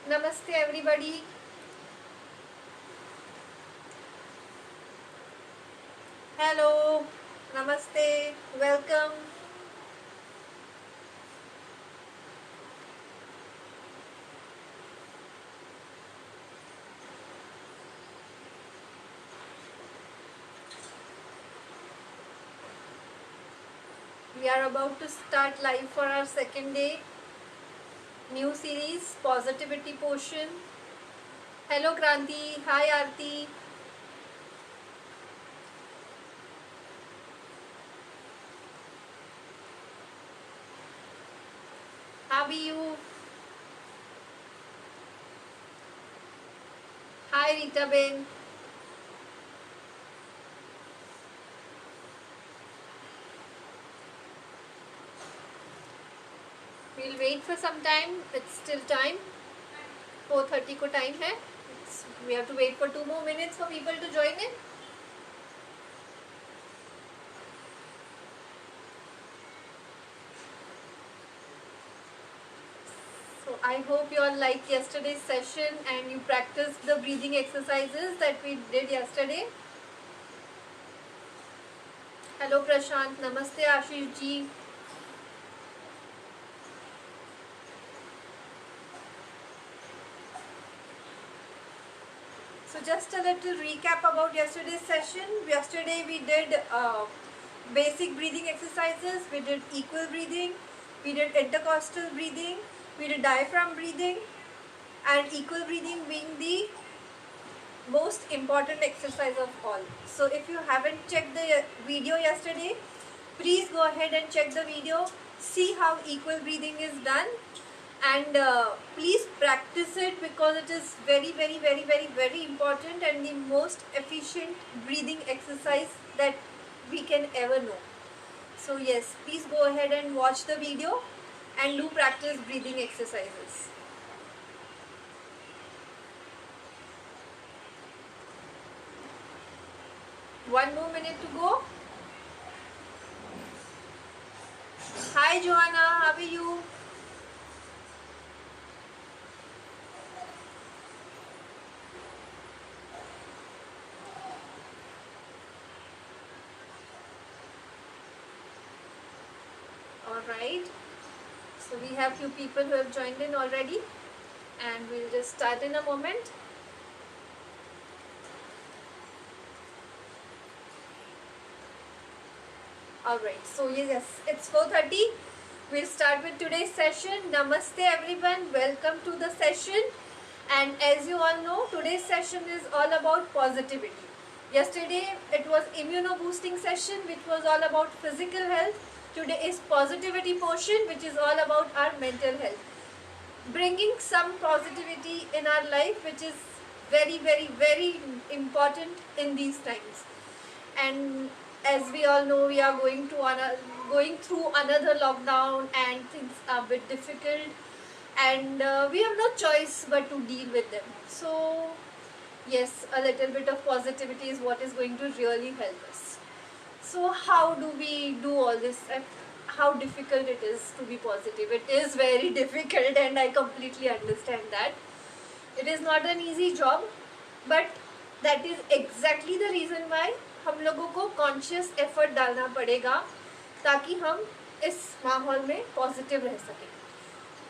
Namaste everybody. Hello. Namaste. Welcome. We are about to start live for our second day. New series, Positivity Potion. Hello Kranti. Hi Aarti. How are you? Hi Rita Ben. We'll wait for some time. It's still time. 4:30 को time है. We have to wait for 2 more minutes for people to join in. So I hope you all liked yesterday's session and you practiced the breathing exercises that we did yesterday. Hello Prashant. Namaste Ashish ji. So just a little recap about yesterday's session. Yesterday we did basic breathing exercises. We did equal breathing. We did intercostal breathing. We did diaphragm breathing. And equal breathing being the most important exercise of all. So if you haven't checked the video yesterday, please go ahead and check the video. See how equal breathing is done. And please practice it because it is very important and the most efficient breathing exercise that we can ever know. So yes, please go ahead and watch the video and do practice breathing exercises. One more minute to go. Hi Joanna, how are you? Alright, so we have few people who have joined in already and we'll just start in a moment. Alright, so yes, it's 4:30. We'll start with today's session. Namaste everyone, welcome to the session. And as you all know, today's session is all about positivity. Yesterday it was immuno-boosting session which was all about physical health. Today is positivity portion which is all about our mental health. Bringing some positivity in our life which is very important in these times. And as we all know, we are going through another lockdown and things are a bit difficult and we have no choice but to deal with them. So yes, a little bit of positivity is what is going to really help us. So how do we do all this and how difficult it is to be positive? It is very difficult and I completely understand that. It is not an easy job, but that is exactly the reason why हम लोगों को conscious effort डालना पड़ेगा ताकि हम इस माहौल में पॉजिटिव रह सकें.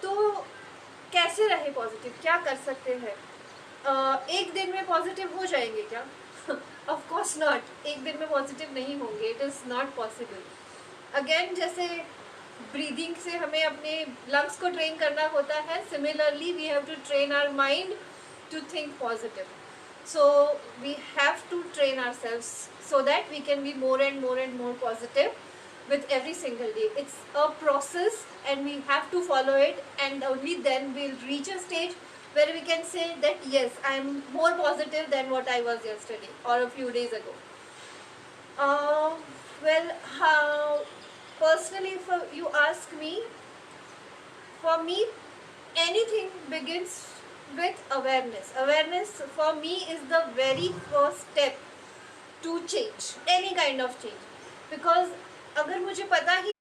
तो कैसे रहे पॉजिटिव, क्या कर सकते हैं? एक दिन में पॉजिटिव हो जाएंगे क्या? Of course not. एक दिन में पॉजिटिव नहीं होंगे. It is not possible. Again जैसे ब्रीदिंग से हमें अपने लंग्स को ट्रेन करना होता है, similarly we have to train our mind to think positive. So we have to train ourselves so that we can be more and more positive with every single day. It's a process and we have to follow it, and only then we'll reach a stage where we can say that yes, I am more positive than what I was yesterday or a few days ago. Well, how personally, if you ask me, for me anything begins with awareness. Awareness for me is the very first step to change, any kind of change. Because अगर मुझे पता ही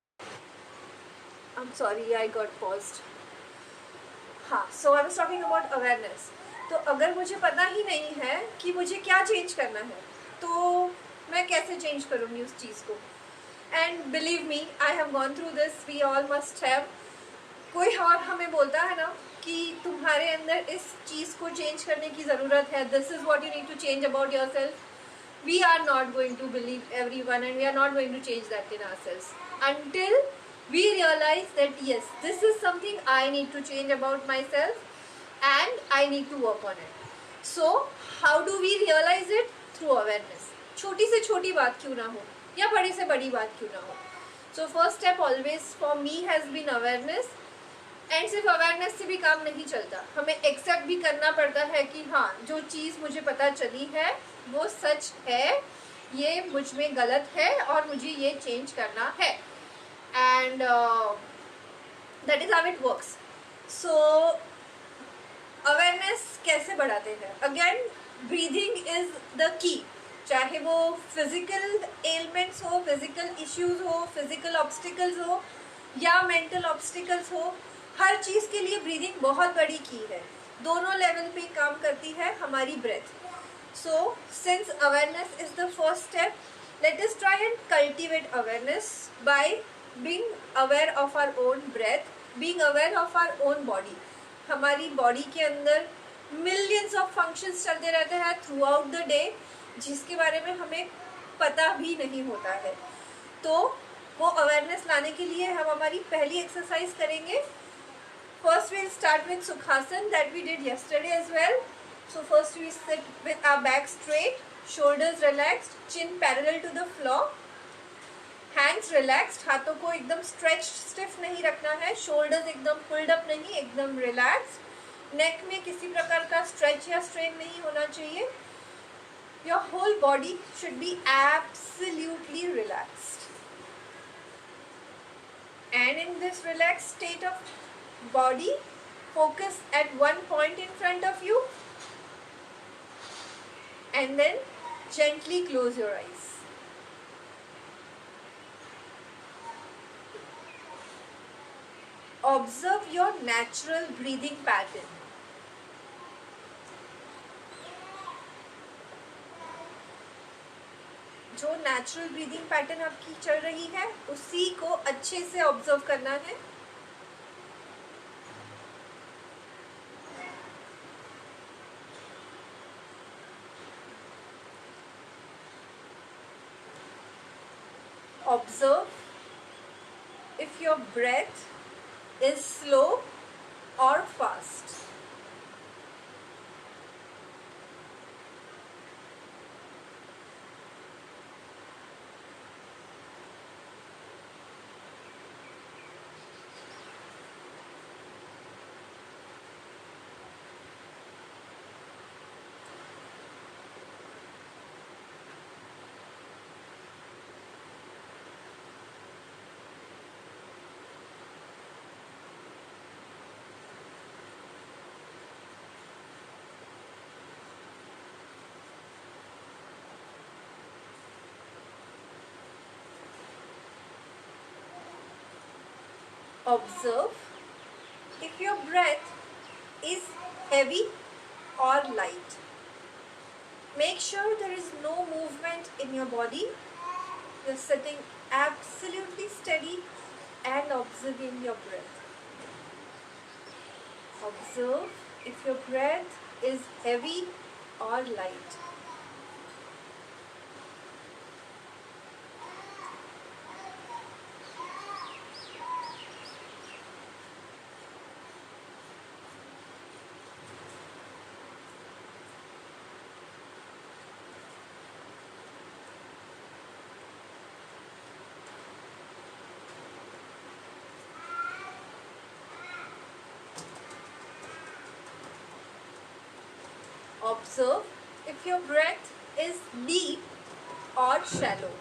I'm sorry, I got paused. हाँ, so I was talking about awareness. तो अगर मुझे पता ही नहीं है कि मुझे क्या चेंज करना है, तो मैं कैसे चेंज करूँगी उस चीज़ को. And believe me, I have gone through this, we all must have. कोई और हमें बोलता है ना कि तुम्हारे अंदर इस चीज़ को चेंज करने की ज़रूरत है, this is what you need to change about yourself. We are not going to believe everyone, and we are not going to change that in ourselves until we realize that yes, this is something I need to change about myself and I need to work on it. So how do we realize it? Through awareness. छोटी से छोटी बात क्यों ना हो या बड़ी से बड़ी बात क्यों ना हो. So first step always for me has been awareness. And सिर्फ अवेयरनेस से भी काम नहीं चलता, हमें एक्सेप्ट भी करना पड़ता है कि हाँ, जो चीज़ मुझे पता चली है वो सच है, ये मुझ में गलत है और मुझे ये चेंज करना है. And that is how it works. So awareness कैसे बढ़ाते हैं? Again, breathing is the key. चाहे वो फिजिकल एलिमेंट्स हो, फिजिकल इश्यूज हो, फिजिकल ऑब्स्टिकल्स हो या मेंटल ऑब्स्टिकल्स हो, हर चीज़ के लिए ब्रीदिंग बहुत बड़ी की है. दोनों लेवल पे काम करती है हमारी breath. So since awareness is the first step, let us try and cultivate awareness by being aware of our own breath, being aware of our own body. हमारी बॉडी के अंदर मिलियंस ऑफ फंक्शंस चलते रहते हैं through out the day, जिसके बारे में हमें पता भी नहीं होता है. तो वो अवेयरनेस लाने के लिए हम हमारी पहली एक्सरसाइज करेंगे. First we'll start with Sukhasan that we did yesterday as well. So first we sit with our back straight, shoulders relaxed, chin parallel to the floor, hands relaxed. हाथों को एकदम stretched stiff नहीं रखना है, shoulders एकदम pulled up नहीं, एकदम relaxed. neck में किसी प्रकार का stretch या strain नहीं होना चाहिए. Your whole body should be absolutely relaxed. And in this relaxed state of body, focus at one point in front of you and then gently close your eyes. Observe your natural breathing pattern. जो natural breathing pattern आपकी चल रही है उसी को अच्छे से observe करना है. Observe if your breath is slow or fast. Observe if your breath is heavy or light. Make sure there is no movement in your body. You're sitting absolutely steady and observing your breath. Observe if your breath is heavy or light. Observe if your breath is deep or shallow.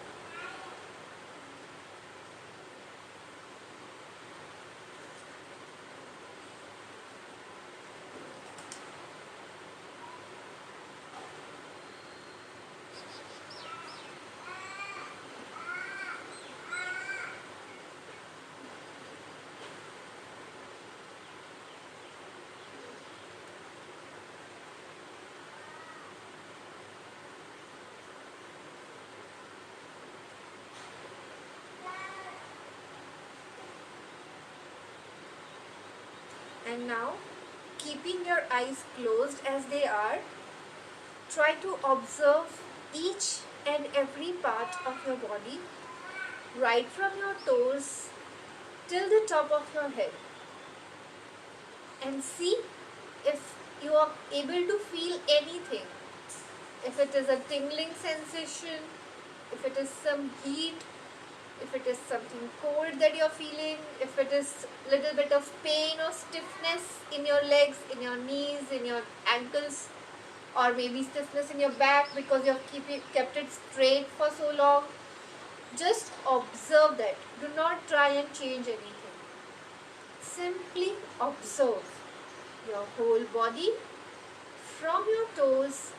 And now, keeping your eyes closed as they are, try to observe each and every part of your body, right from your toes till the top of your head, and see if you are able to feel anything. If it is a tingling sensation, if it is some heat, if it is something cold that you're feeling, if it is little bit of pain or stiffness in your legs, in your knees, in your ankles, or maybe stiffness in your back because you've kept it straight for so long. Just observe that. Do not try and change anything. Simply observe your whole body from your toes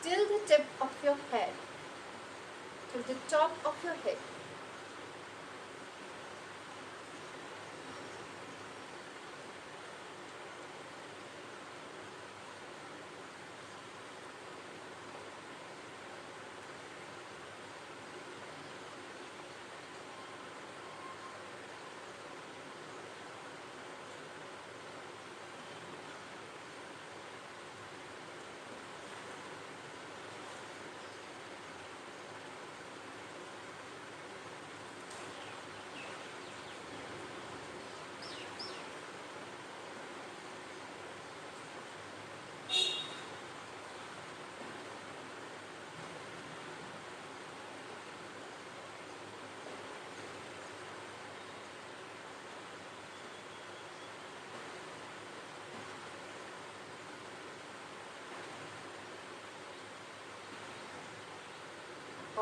till the tip of your head, till the top of your head.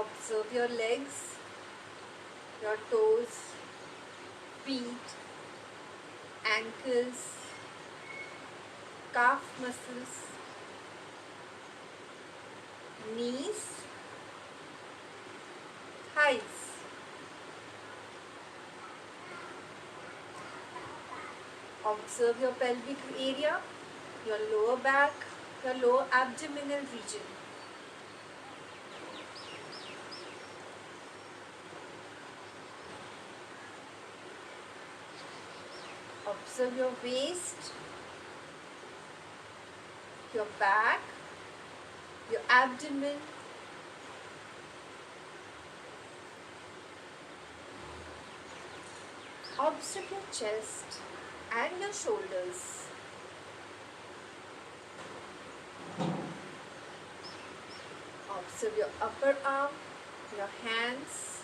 Observe your legs, your toes, feet, ankles, calf muscles, knees, thighs. Observe your pelvic area, your lower back, your lower abdominal region. Observe your waist, your back, your abdomen. Observe your chest and your shoulders. Observe your upper arm, your hands,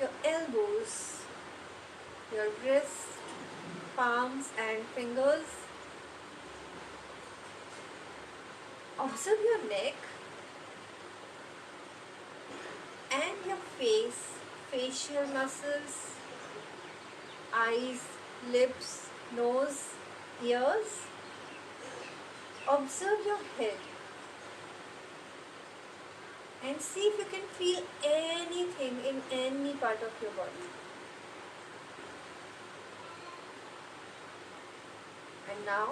your elbows, your wrists, palms and fingers. Observe your neck and your face, facial muscles, eyes, lips, nose, ears. Observe your head and see if you can feel anything in any part of your body. And now,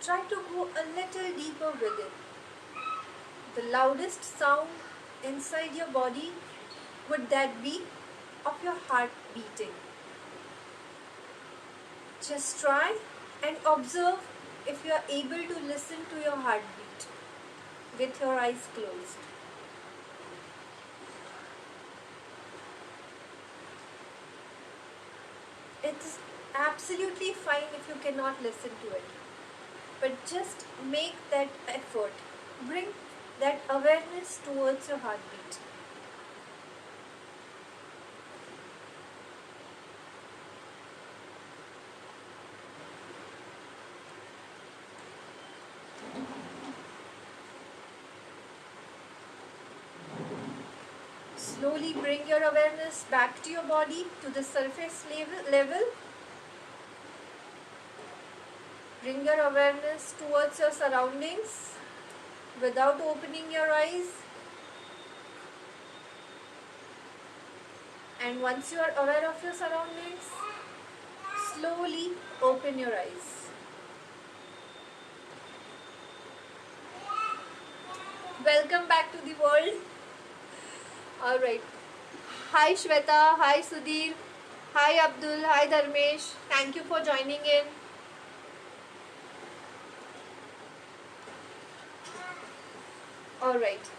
try to go a little deeper within. The loudest sound inside your body, would that be of your heart beating? Just try and observe if you are able to listen to your heartbeat with your eyes closed. It's absolutely fine if you cannot listen to it, but just make that effort. Bring that awareness towards your heartbeat. Slowly bring your awareness back to your body, to the surface level. Bring your awareness towards your surroundings without opening your eyes. And once you are aware of your surroundings, slowly open your eyes. Welcome back to the world. Alright. Hi Shweta, hi Sudhir. Hi Abdul, hi Dharmesh. Thank you for joining in. Alright,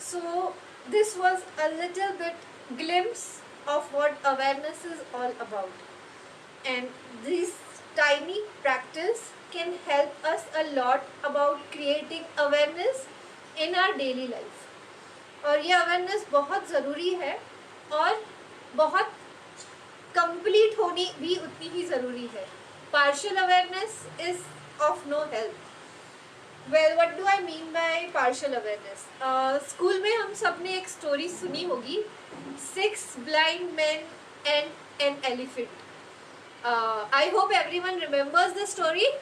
so this was a little bit glimpse of what awareness is all about. And this tiny practice can help us a lot about creating awareness in our daily life. और ये awareness बहुत ज़रूरी है और बहुत complete होनी भी उतनी ही ज़रूरी है. Partial awareness is of no help. Well what do I mean by partial awareness? School में हम सब ने एक स्टोरी सुनी होगी, 6 blind men and an elephant. I hope everyone remembers the story.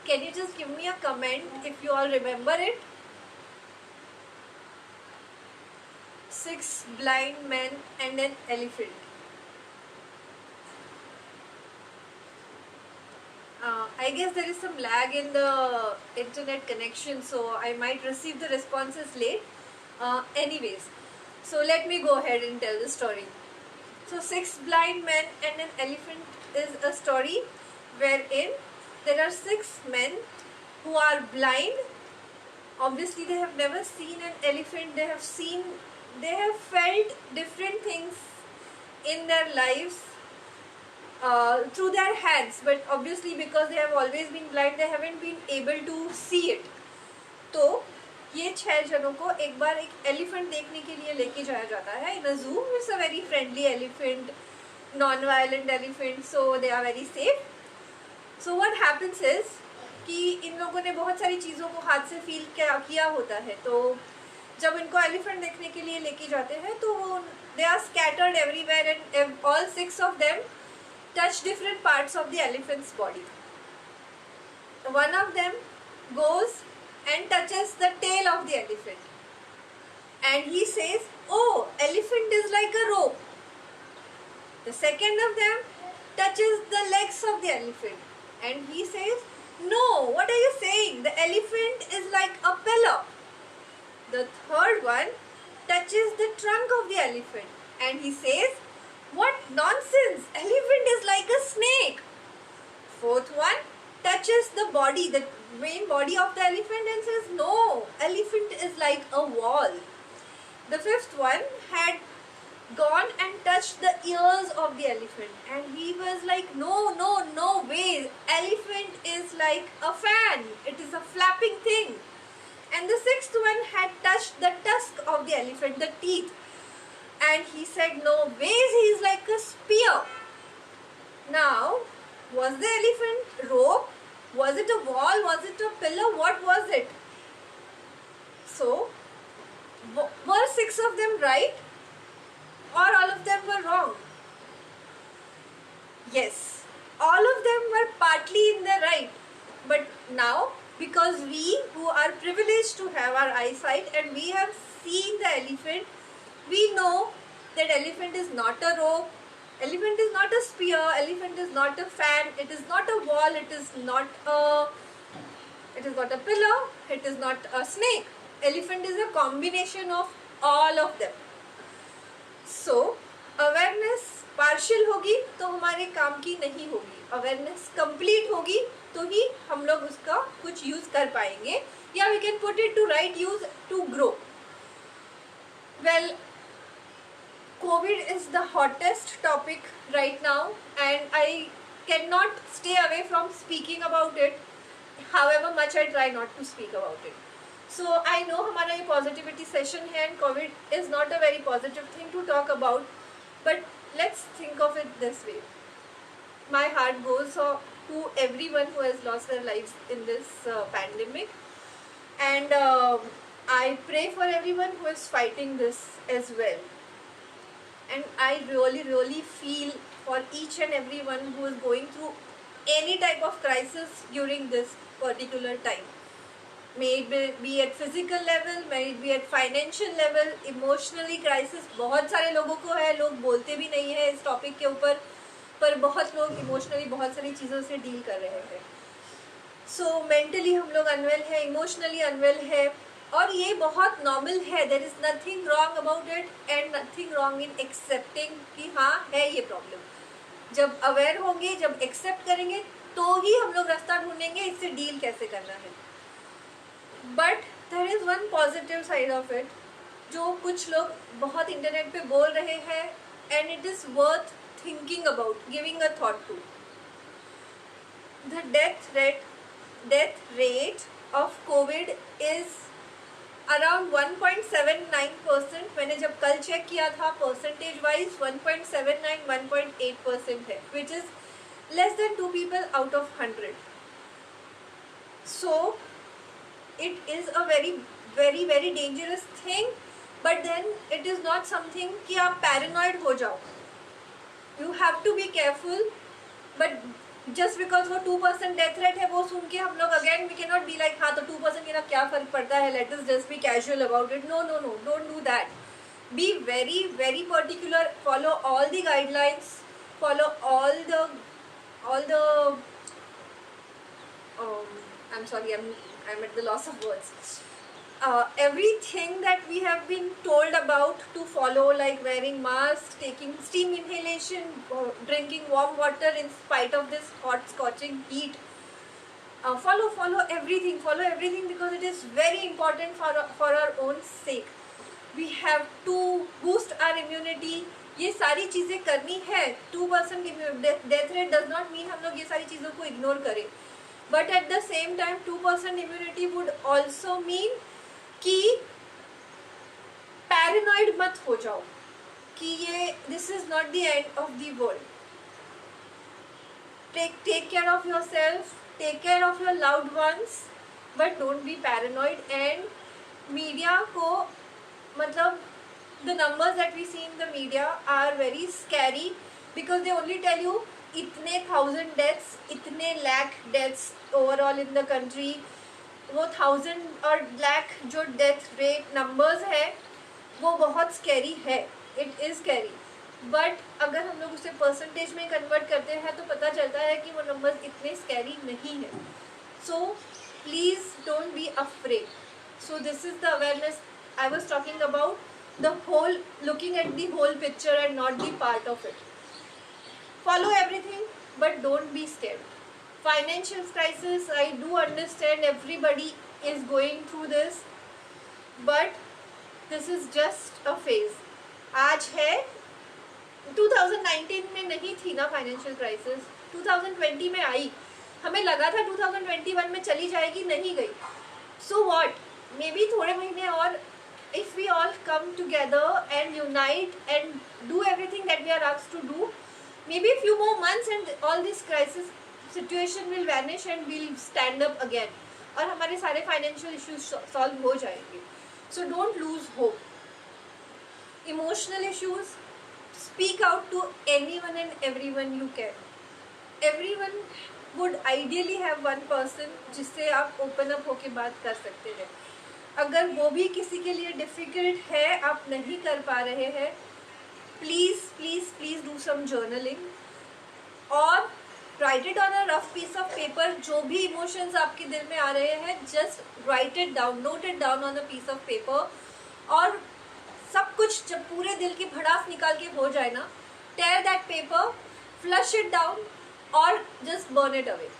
Can you just give me a comment if you all remember it? 6 blind men and an elephant. I guess there is some lag in the internet connection, so I might receive the responses late. Anyways, so let me go ahead and tell the story. So 6 blind men and an elephant is a story wherein there are 6 men who are blind. Obviously they have never seen an elephant. They have felt different things in their lives through their hands, but obviously because they have always been blind, they haven't been able to see it. तो ये 6 जनों को एक बार एक elephant देखने के लिए लेके जाया जाता है in a zoo. It's a very friendly elephant, non violent elephant, so they are very safe. So what happens is कि इन लोगों ने बहुत सारी चीज़ों को हाथ से फील किया होता है. तो जब इनको एलिफेंट देखने के लिए लेके जाते हैं तो they are scattered everywhere and all 6 of them touch different parts of the elephant's body. One of them goes and touches the tail of the elephant, and he says, "Oh, elephant is like a rope." The second of them touches the legs of the elephant, and he says, "No, what are you saying? The elephant is like a pillar." The third one touches the trunk of the elephant, and he says, "What nonsense! Elephant is like a snake." Fourth one touches the body, the main body of the elephant, and says, "No, elephant is like a wall." The fifth one had gone and touched the ears of the elephant, and he was like, "No, no, no way! Elephant is like a fan. It is a flapping thing." And the sixth one had touched the tusk of the elephant, the teeth. And he said, "No ways, he is like a spear." Now, was the elephant rope? Was it a wall? Was it a pillar? What was it? So, were 6 of them right? Or all of them were wrong? Yes, all of them were partly in the right. But now, because we who are privileged to have our eyesight and we have seen the elephant, we know that elephant is not a rope, elephant is not a spear, elephant is not a fan, it is not a wall, it is not a pillar, it is not a snake. Elephant is a combination of all of them. So awareness partial होगी तो हमारे काम की नहीं होगी. Awareness complete होगी तो ही हम लोग उसका कुछ यूज कर पाएंगे, या we can put it to right use to grow. Well, COVID is the hottest topic right now, and I cannot stay away from speaking about it, however much I try not to speak about it. So I know हमारा ये positivity session है and COVID is not a very positive thing to talk about, but let's think of it this way. My heart goes to everyone who has lost their lives in this pandemic, and I pray for everyone who is fighting this as well. And I really feel for each and everyone who is going through any type of crisis during this particular time. May it be at physical level, may it be at financial level, emotionally crisis बहुत सारे लोगों को है. लोग बोलते भी नहीं है इस टॉपिक के ऊपर, पर बहुत लोग इमोशनली बहुत सारी चीज़ों से डील कर रहे हैं. सो मेंटली हम लोग अनवेल है, इमोशनली अनवेल है, और ये बहुत नॉर्मल है, there is nothing wrong about it and nothing wrong in accepting कि हाँ है ये प्रॉब्लम। जब अवेयर होंगे, जब एक्सेप्ट करेंगे, तो ही हम लोग रास्ता ढूंढेंगे इससे डील कैसे करना है। But there is one positive side of it, जो कुछ लोग बहुत इंटरनेट पे बोल रहे हैं, and it is worth thinking about, giving a thought to. The death rate of COVID is around 1.79%। मैंने जब कल चेक किया था परसेंटेज वाइज 1.79 1.8% है, which is less than 2 people out of 100. So it is a very dangerous thing, but then it is not something कि आप paranoid हो जाओ. You have to be careful, but just because वो 2% death rate है, वो सुन के हम लोग again we can not be like हाँ तो 2% के ना क्या फर्क पड़ता है, let us just be casual about it. No, don't do that. Be very particular, follow all the guidelines, follow all the I'm sorry, I'm at the loss of words. Everything that we have been told about to follow, like wearing masks, taking steam inhalation, drinking warm water in spite of this hot scorching heat. Follow everything because it is very important for our own sake. We have to boost our immunity. ये सारी चीज़ें करनी है। 2% death rate does not mean हम लोग ये सारी चीज़ों को इग्नोर करें, but at the same time 2% immunity would also mean कि पैरानॉइड मत हो जाओ कि ये this is not the end of the world. Take care of yourself, take care of your loved ones, but don't be paranoid. And media को मतलब the numbers that we see in the media are very scary because they only tell you इतने 1000 deaths, इतने lakh deaths overall in the country। वो 1000 और lakh जो death rate numbers है वो बहुत scary है, it is scary। but अगर हम लोग उसे percentage में convert करते हैं तो पता चलता है कि वो numbers इतने scary नहीं है। so please don't be afraid। so this is the awareness I was talking about, the whole, looking at the whole picture and not the part of it। follow everything but don't be scared। financial crisis, I do understand everybody is going through this, but this is just a phase। आज है 2019 में नहीं थी ना financial crisis, 2020 में आई, हमें लगा था 2021 में चली जाएगी, नहीं गई। so what, maybe थोड़े महीने और if we all come together and unite and do everything that we are asked to do, maybe a few more months and all this crisis situation will vanish and we'll stand up again और हमारे सारे financial issues solve हो जाएंगे। so don't lose hope। emotional issues, speak out to anyone and everyone you can। everyone would ideally have one person जिससे आप open up होके बात कर सकते हैं। अगर वो भी किसी के लिए डिफ़िकल्ट है, आप नहीं कर पा रहे हैं, प्लीज़ डू सम जर्नलिंग और write it on a rough piece of paper. जो भी इमोशंस आपके दिल में आ रहे हैं, just write it down, note it down on a piece of paper. और सब कुछ जब पूरे दिल की भड़ास निकाल के हो जाए ना, tear that paper, flush it down और just burn it away.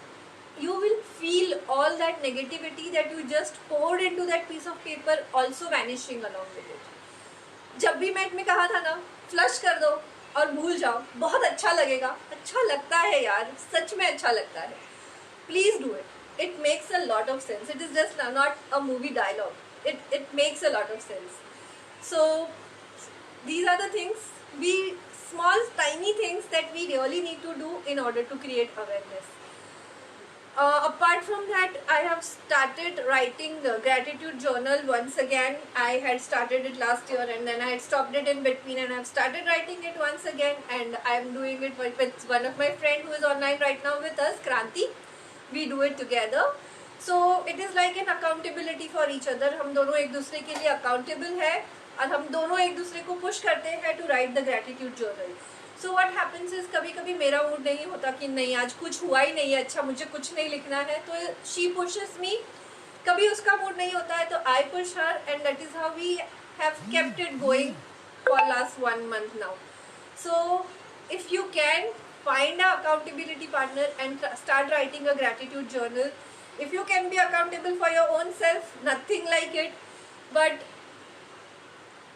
You will feel all that negativity that you just poured into that piece of paper also vanishing along with it। जब भी मैं में कहा था ना फ्लश कर दो और भूल जाओ, बहुत अच्छा लगेगा। अच्छा लगता है यार, सच में अच्छा लगता है। Please do it, it makes a lot of sense. It is just not a movie dialogue, it makes a lot of sense। so these are the things, small tiny things that we really need to do in order to create awareness। apart from that, I have started writing the gratitude journal once again। I had started it last year and then I had stopped it in between, and I have started writing it once again, and I am doing it with one of my friend who is online right now with us, Kranti। we do it together। so it is like an accountability for each other। हम दोनों एक दूसरे के लिए accountable है और हम दोनों एक दूसरे को push करते हैं to write the gratitude journal। so what happens is, कभी कभी मेरा मूड नहीं होता कि नहीं आज कुछ हुआ ही नहीं है, अच्छा मुझे कुछ नहीं लिखना है, तो she pushes me कभी उसका मूड नहीं होता है तो I push her, and that is how we have kept it going for last 1 month now. So if you can find a accountability partner and start writing a gratitude journal. If you can be accountable for your own self, nothing like it, but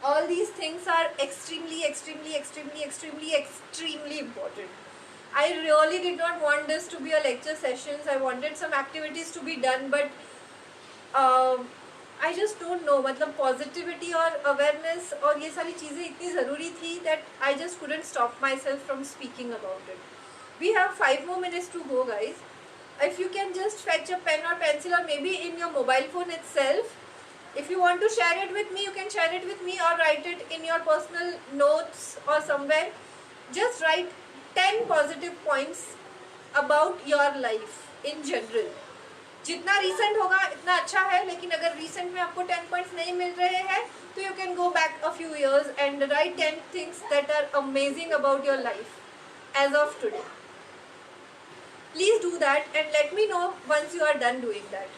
all these things are extremely important. I really did not want this to be a lecture sessions. I wanted some activities to be done, but I just don't know, मतलब positivity और awareness और ये सारी चीज़ें इतनी ज़रूरी थी that I just couldn't stop myself from speaking about it. We have 5 more minutes to go, guys. If you can just fetch a pen or pencil, or maybe in your mobile phone itself, if you want to share it with me, you can share it with me, or write it in your personal notes or somewhere. Just write 10 positive points about your life in general. जितना recent होगा इतना अच्छा है, लेकिन अगर recent में आपको 10 points नहीं मिल रहे हैं तो you can go back a few years and write 10 things that are amazing about your life as of today. Please do that and let me know once you are done doing that.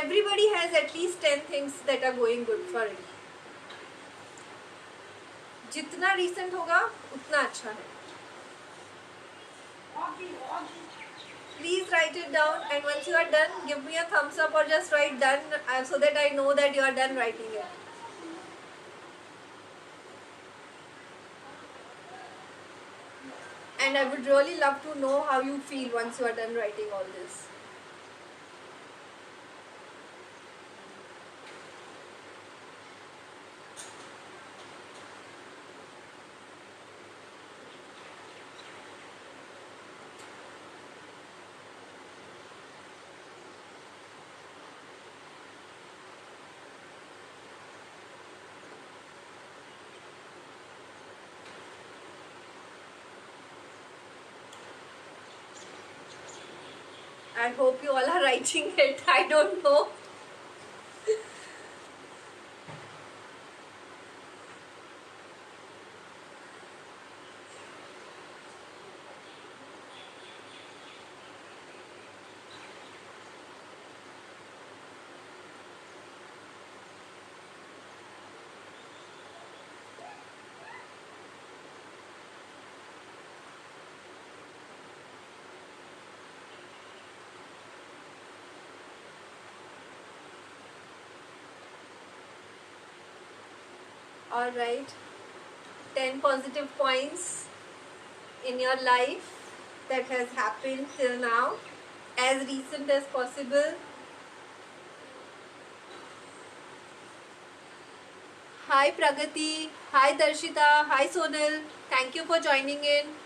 Everybody has at least 10 things that are going good for it. जितना recent होगा उतना अच्छा है. Please write it down, and once you are done, give me a thumbs up or just write done so that I know that you are done writing it. And I would really love to know how you feel once you are done writing all this. I hope you all are writing it. I don't know. Alright, 10 positive points in your life that has happened till now, as recent as possible. Hi Pragati, hi Darshita, hi Sonal, thank you for joining in.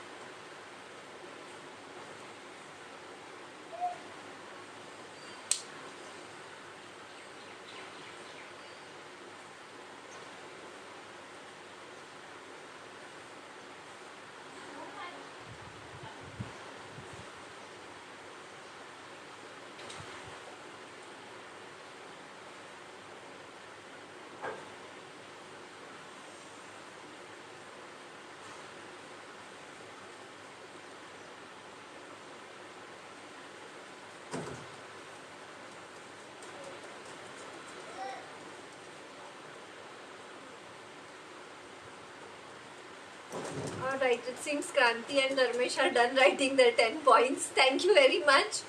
Alright, it seems Kranti and Dharmesh are done writing their 10 points. Thank you very much.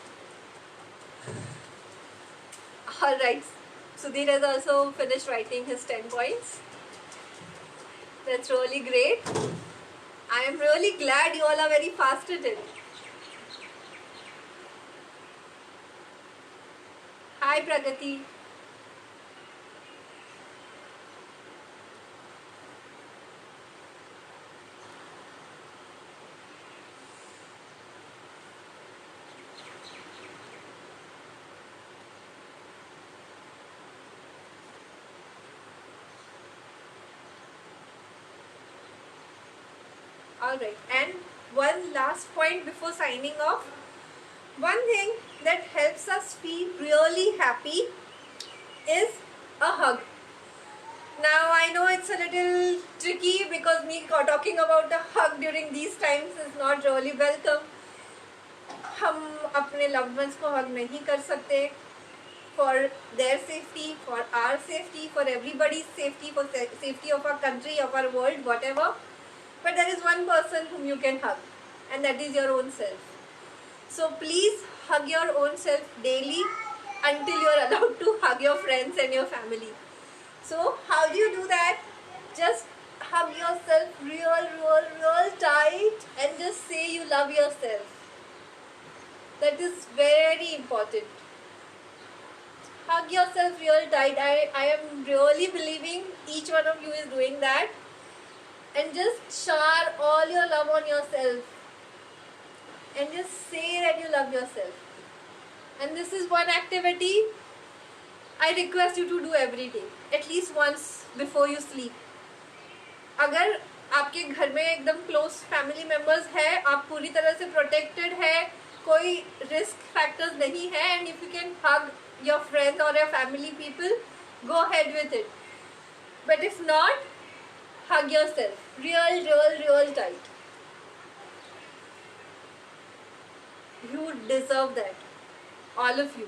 Alright, Sudhir has also finished writing his 10 points. That's really great. I am really glad you all are very fast at it. Hi Pragati. Alright, and one last point before signing off. One thing that helps us feel really happy is a hug. Now I know it's a little tricky because me talking about a hug during these times is not really welcome. हम अपने loved ones को हग नहीं कर सकते for their safety, for our safety, for everybody's safety, for safety of our country, of our world, whatever. But there is one person whom you can hug, and that is your own self. So please hug your own self daily until you are allowed to hug your friends and your family. So how do you do that? Just hug yourself real tight and just say you love yourself. That is very important. Hug yourself real tight. I am really believing each one of you is doing that. And just shower all your love on yourself. And just say that you love yourself. And this is one activity I request you to do every day. At least once before you sleep. अगर आपके घर में एकदम close family members है, आप पूरी तरह से प्रोटेक्टेड है, कोई रिस्क फैक्टर्स नहीं है, and if you can hug your friends or your family people, go ahead with it. But if not, hug yourself real tight. You deserve that. All of you,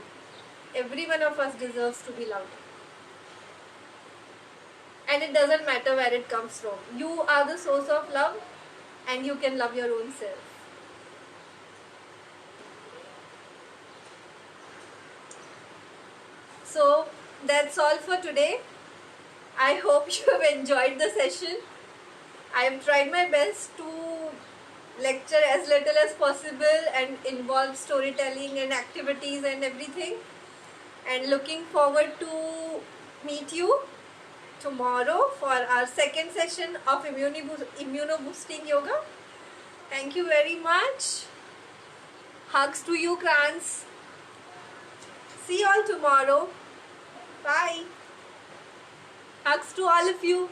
every one of us deserves to be loved, and it doesn't matter where it comes from. You are the source of love, and you can love your own self. So that's all for today. I hope you have enjoyed the session. I have tried my best to lecture as little as possible and involve storytelling and activities and everything. And looking forward to meet you tomorrow for our second session of immuno boosting yoga. Thank you very much. Hugs to you, Krans. See you all tomorrow. Bye. Hugs to all of you.